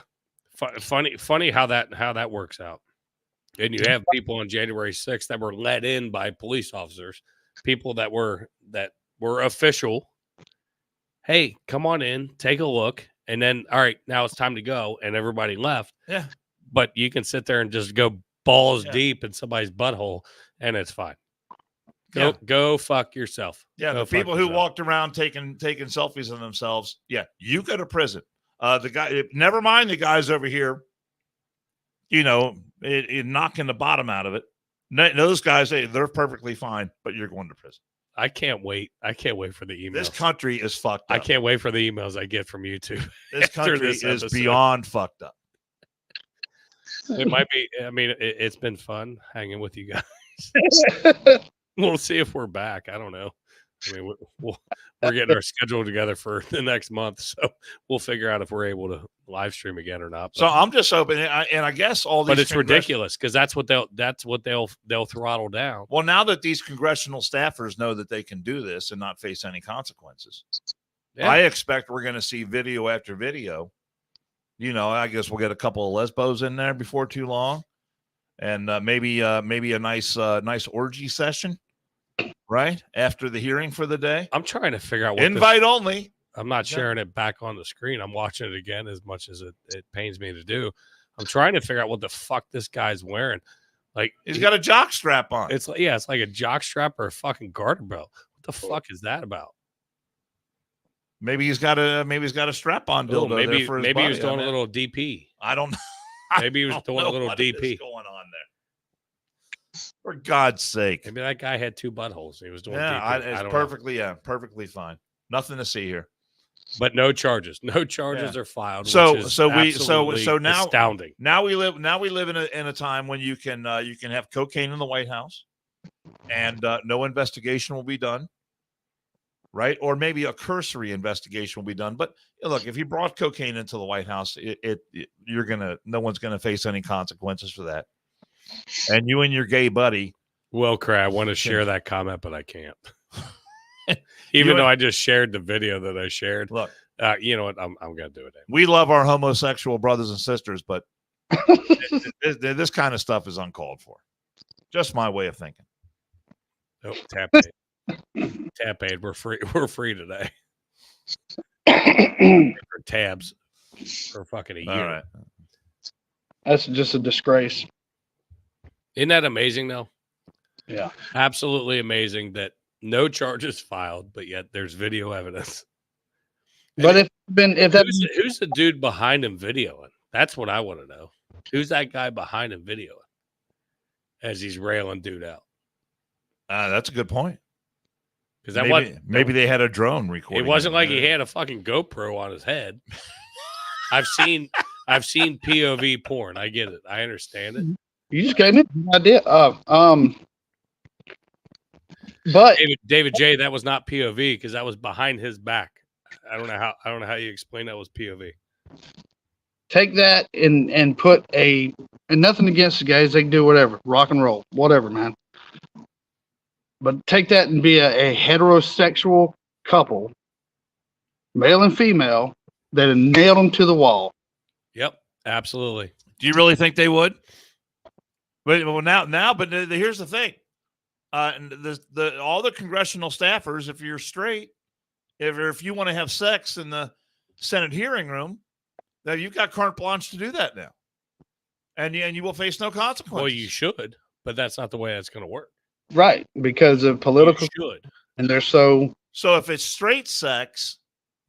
funny how that works out. And you have people on January 6th that were let in by police officers, people that were official. Hey, come on in, take a look, and then all right, now it's time to go, and everybody left. Yeah. But you can sit there and just go balls deep in somebody's butthole, and it's fine. Go fuck yourself. Yeah, the people who walked around taking selfies of themselves. Yeah, you go to prison. The guy, never mind the guys over here. Knocking the bottom out of it. Those guys, they're perfectly fine, but you're going to prison. I can't wait. I can't wait for the emails. This country is fucked up. I can't wait for the emails I get from YouTube. This country is beyond fucked up. It might be. I mean, it's been fun hanging with you guys. We'll see if we're back. I don't know. I mean, we're getting our schedule together for the next month, so we'll figure out if we're able to live stream again or not. But, so I'm just hoping, and I guess all these. But it's ridiculous because that's what they'll throttle down. Well, now that these congressional staffers know that they can do this and not face any consequences, I expect we're going to see video after video. I guess we'll get a couple of lesbos in there before too long, and maybe a nice orgy session, right after the hearing for the day. I'm trying to figure out what invite only. I'm not sharing it back on the screen. I'm watching it again as much as it pains me to do. I'm trying to figure out what the fuck this guy's wearing. Like He's got a jock strap on. it's like it's like a jock strap or a fucking garter belt. What the fuck is that about? Maybe he's got a strap on dildo there maybe for his maybe he was buddy. doing a little DP. I don't know. Maybe he was doing a little what is DP going on there. For God's sake. Maybe that guy had 2 buttholes. He was doing Yeah, DP. it's don't perfectly perfectly fine. Nothing to see here. But no charges. No charges are filed. So which is so now astounding. Now we live in a time when you can have cocaine in the White House, and no investigation will be done, right? Or maybe a cursory investigation will be done. But look, if you brought cocaine into the White House, no one's gonna face any consequences for that. And you and your gay buddy. Well, Cray, I want to share that comment, but I can't. Even though I just shared the video that I shared. Look, you know what? I'm gonna do it. Anyway. We love our homosexual brothers and sisters, but this kind of stuff is uncalled for. Just my way of thinking. Oh, tap aid. Tap aid. We're free. We're free today. For tabs for fucking a year. All right. That's just a disgrace. Isn't that amazing though? Yeah. Absolutely amazing that no charges filed, but yet there's video evidence. But Who's the dude behind him videoing? That's what I want to know. Who's that guy behind him videoing as he's railing dude out? That's a good point. Because that maybe they had a drone recording. It wasn't like he had a fucking GoPro on his head. I've seen POV porn. I get it. I understand it. You just gave me an idea. But David J, that was not POV because that was behind his back. I don't know how you explain that was POV. take that and put and nothing against the guys, they can do whatever, rock and roll, whatever, man. But take that and be a heterosexual couple, male and female, that nailed them to the wall. Yep, absolutely. Do you really think they would? But here's the thing. All the congressional staffers, if you're straight, if you want to have sex in the Senate hearing room, now you've got carte blanche to do that now, and you will face no consequences. Well, you should, but that's not the way that's going to work. Right, because of political, You should. and they're so. So if it's straight sex,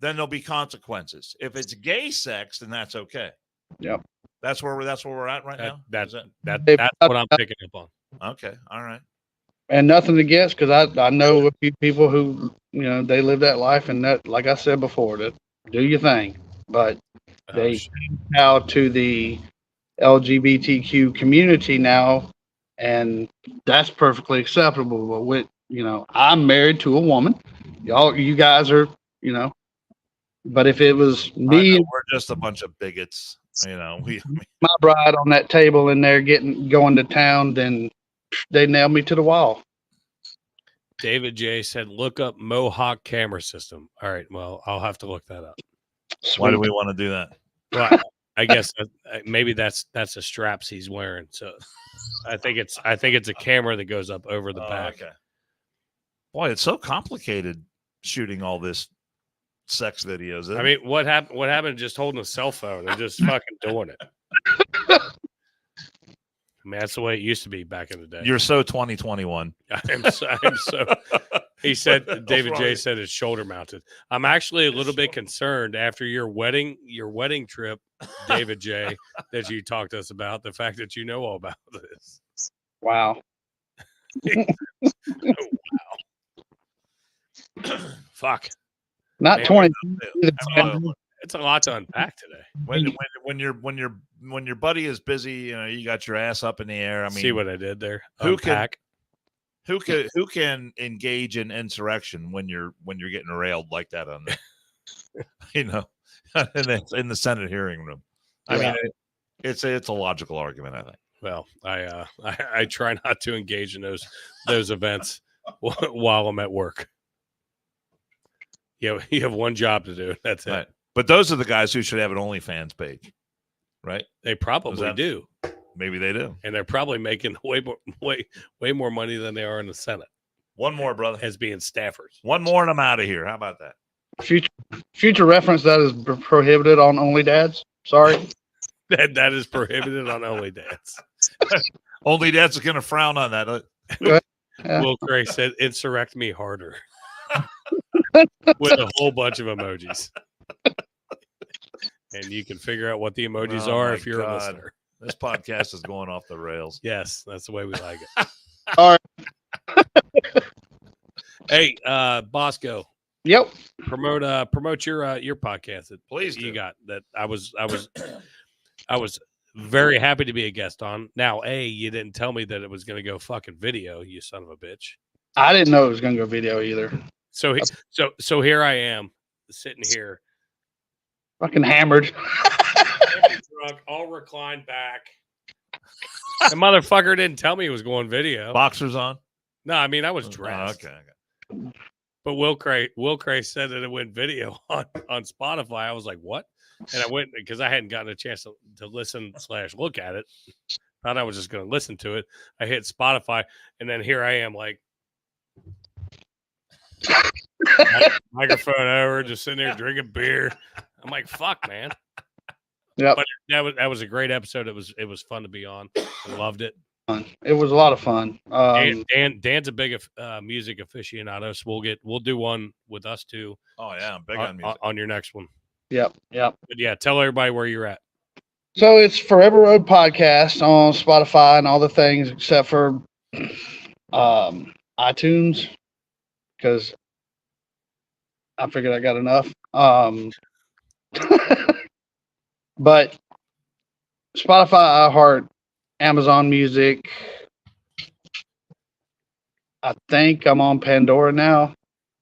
then there'll be consequences. If it's gay sex, then that's okay. Yep. That's where we're at right now. That's what I'm picking up on. Okay. All right. And nothing against, because I know a few people who, they live that life, and that, like I said before, that do your thing, but they now to the LGBTQ community now, and that's perfectly acceptable. But with, I'm married to a woman. You guys are, but if it was me, we're just a bunch of bigots. My bride on that table in there going to town, then they nailed me to the wall. David J said, look up Mohawk camera system. All right. Well, I'll have to look that up. Sweet. Why do we want to do that? Well, I guess maybe that's the straps he's wearing. So I think it's a camera that goes up over the back. Okay. Boy, it's so complicated shooting all this sex videos. I mean, what happened just holding a cell phone and just fucking doing it? I mean, that's the way it used to be back in the day. You're so 2021. I'm so. He said, David J said it's shoulder mounted. I'm actually a little bit concerned after your wedding trip, David J, that you talked to us about, the fact that you know all about this. Wow. Oh, wow. Fuck. Not Man, 20. It's a lot to unpack today. When your buddy is busy, you got your ass up in the air. I mean, see what I did there? Who Unpack. Who can engage in insurrection when you're getting railed like that on the, in the Senate hearing room? I mean, it's a logical argument, I think. Well, I try not to engage in those events while I'm at work. You have one job to do. That's it. Right. But those are the guys who should have an OnlyFans page, right? They probably do. Maybe they do, and they're probably making way more money than they are in the Senate. One more, brother, as being staffers. One more, and I'm out of here. How about that? Future reference, that is prohibited on Only Dads. Sorry, that is prohibited on Only Dads. Only Dad's going to frown on that. Yeah. Will Gray said, "Insurrect me harder," with a whole bunch of emojis. And you can figure out what the emojis are if you're a listener. This podcast is going off the rails. Yes, that's the way we like it. All right. Hey, Bosco. Yep. Promote your podcast that Please you do. got that I was very happy to be a guest on. Now, you didn't tell me that it was going to go fucking video, you son of a bitch. I didn't know it was going to go video either. So here I am sitting here, Fucking hammered. drunk, all reclined back. The motherfucker didn't tell me it was going video. Boxers on? No, I mean I was Oh, dressed. okay. But Will Cray said that it went video on Spotify. I was like, what? And I went because I hadn't gotten a chance to listen / look at it. Thought I was just going to listen to it. I hit Spotify, and then here I am, like microphone over, just sitting there drinking beer. I'm like, fuck, man. Yep. But that was a great episode. It was fun to be on. I loved it. It was a lot of fun. Dan's a big music aficionado, so we'll do one with us too. Oh yeah, I'm big on music. On your next one. Yep. But yeah, tell everybody where you're at. So it's Forever Road Podcast on Spotify and all the things except for iTunes, because I figured I got enough. But Spotify, iHeart, Amazon Music. I think I'm on Pandora now.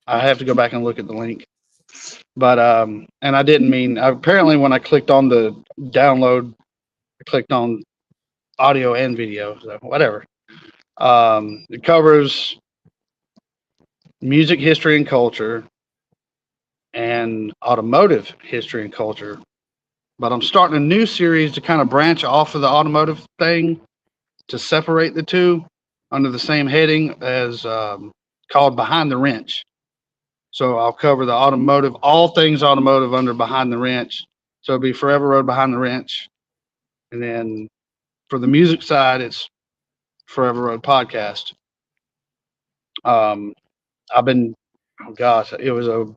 I have to go back and look at the link. But and I didn't mean, apparently when I clicked on the download, I clicked on audio and video, so whatever. It covers music history and culture and automotive history and culture. But I'm starting a new series to kind of branch off of the automotive thing to separate the two under the same heading as called Behind the Wrench. So I'll cover the automotive, all things automotive under Behind the Wrench. So it'll be Forever Road Behind the Wrench. And then for the music side, it's Forever Road Podcast. I've been, it was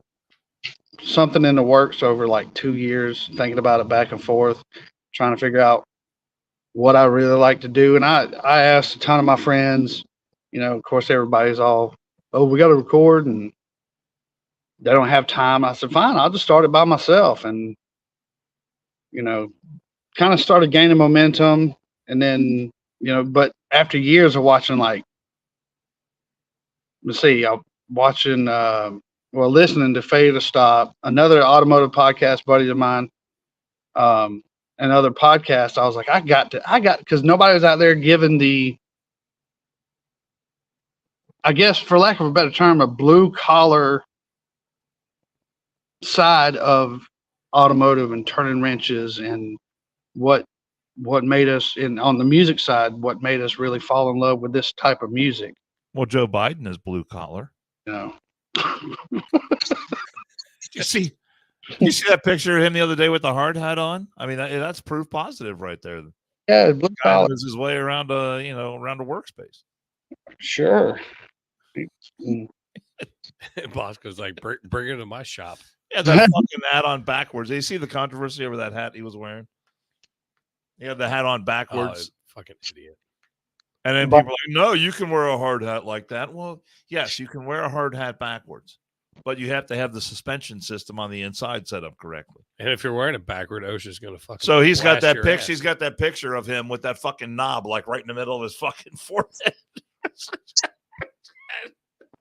something in the works over like 2 years, thinking about it back and forth, trying to figure out what I really like to do. And I asked a ton of my friends, of course, everybody's all, oh, we got to record, and they don't have time. I said, fine, I'll just start it by myself. And, kind of started gaining momentum. And then, but after years of watching, like, I'm watching, listening to Failure to Stop, another automotive podcast buddy of mine, and other podcasts, I was like, because nobody was out there giving the, I guess, for lack of a better term, a blue collar side of automotive and turning wrenches and what made us on the music side, what made us really fall in love with this type of music. Well, Joe Biden is blue collar. You see that picture of him the other day with the hard hat on? I mean, that's proof positive right there. Yeah, blue collar is his way around around a workspace. Sure. Bosco's like, bring it to my shop. Yeah, that fucking hat on backwards. Did you see the controversy over that hat he was wearing? He had the hat on backwards. Fucking idiot. And then people are like, no, you can wear a hard hat like that. Well, yes, you can wear a hard hat backwards, but you have to have the suspension system on the inside set up correctly. And if you're wearing it backward, OSHA's going to fucking. So he's got that picture. Ass. He's got that picture of him with that fucking knob, like right in the middle of his fucking forehead.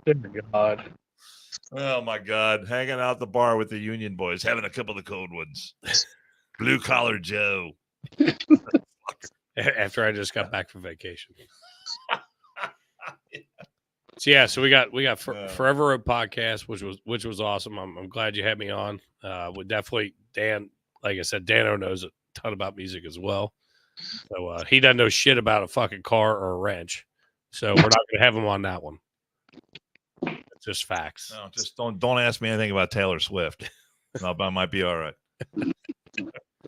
Good God. Oh my God. Hanging out at the bar with the Union boys, having a couple of the cold ones. Blue collar Joe. After I just got back from vacation. So we got Forever Road Podcast, which was awesome. I'm glad you had me on. We definitely, Dan, like I said, Dano knows a ton about music as well. So he doesn't know shit about a fucking car or a wrench. So we're not going to have him on that one. It's just facts. No, just don't ask me anything about Taylor Swift. No, but I might be all right.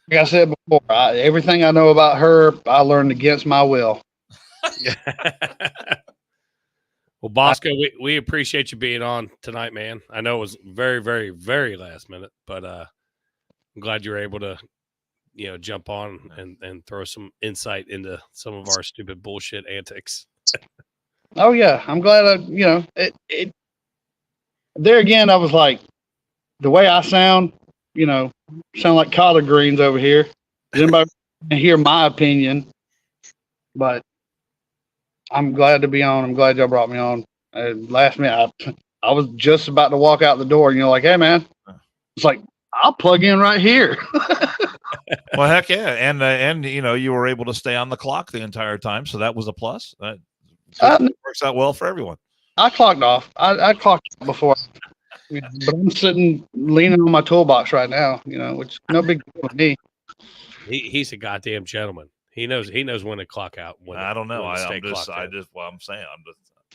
Like I said before, everything I know about her, I learned against my will. Well, Bosco, we appreciate you being on tonight, man. I know it was very, very, very last minute, but I'm glad you were able to, jump on and throw some insight into some of our stupid bullshit antics. Oh yeah, I'm glad. It. There again, I was like, the way I sound, sound like collard greens over here. Does anybody hear my opinion? But I'm glad to be on. I'm glad y'all brought me on. Last minute, I was just about to walk out the door, like, hey man, it's like, I'll plug in right here. Well, heck yeah, and you were able to stay on the clock the entire time, so that was a plus. That works out well for everyone. I clocked off. I clocked off before, but I'm sitting leaning on my toolbox right now. Which no big deal with me. He's a goddamn gentleman. He knows when to clock out. I don't know. I'm saying I'm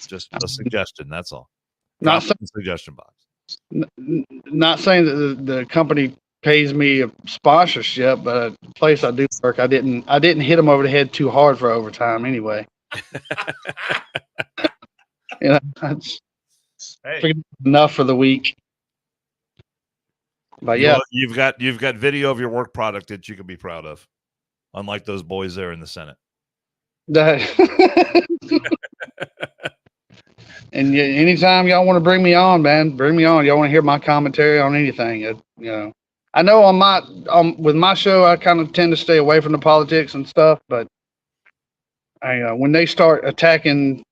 just a suggestion. That's all. Not saying, suggestion box. Not saying that the company pays me a sponsorship, but the place I do work, I didn't hit them over the head too hard for overtime anyway. That's enough for the week. But yeah, you've got video of your work product that you can be proud of, unlike those boys there in the Senate. And anytime y'all want to bring me on, man, bring me on. Y'all want to hear my commentary on anything? I know with my show, I kind of tend to stay away from the politics and stuff, but when they start attacking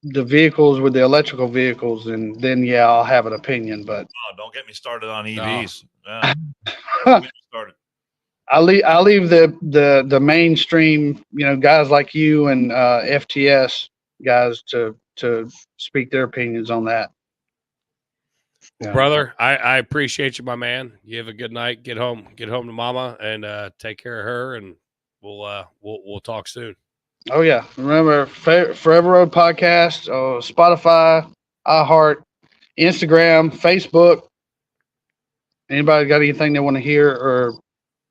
the vehicles with the electrical vehicles, and then I'll have an opinion. But don't get me started on EVs. No. Get me started. I leave the mainstream, guys like you and FTS guys to speak their opinions on that. Well, brother, I appreciate you, my man. You have a good night. Get home to mama and take care of her, and we'll talk soon. Oh yeah. Remember Forever Road Podcast, Spotify, iHeart, Instagram, Facebook. Anybody got anything they want to hear or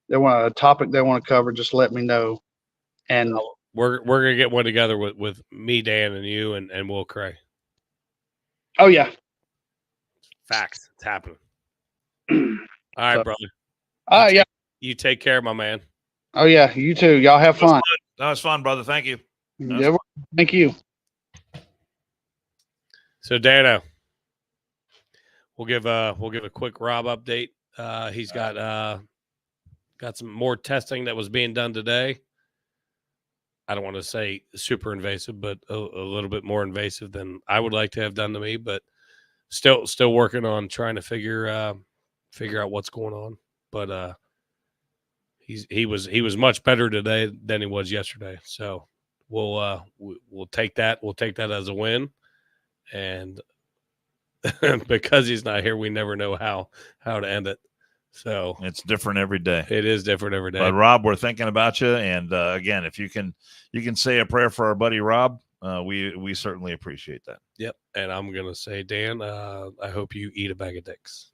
they want a topic they want to cover, just let me know. And we're gonna get one together with me, Dan, and you and Will Cray. Oh yeah. Facts. It's happening. All right, brother. Yeah. You take care, my man. Oh yeah, you too. Y'all have fun. That was fun, brother. Thank you. Yeah, thank you. So Dano, we'll give a quick Rob update. He's got some more testing that was being done today. I don't want to say super invasive, but a little bit more invasive than I would like to have done to me, but still working on trying to figure out what's going on. But he was much better today than he was yesterday. So we'll take that. We'll take that as a win. And because he's not here, we never know how to end it. So it's different every day. It is different every day. But Rob, we're thinking about you. And again, if you can say a prayer for our buddy Rob, we certainly appreciate that. Yep. And I'm gonna say, Dan, I hope you eat a bag of dicks.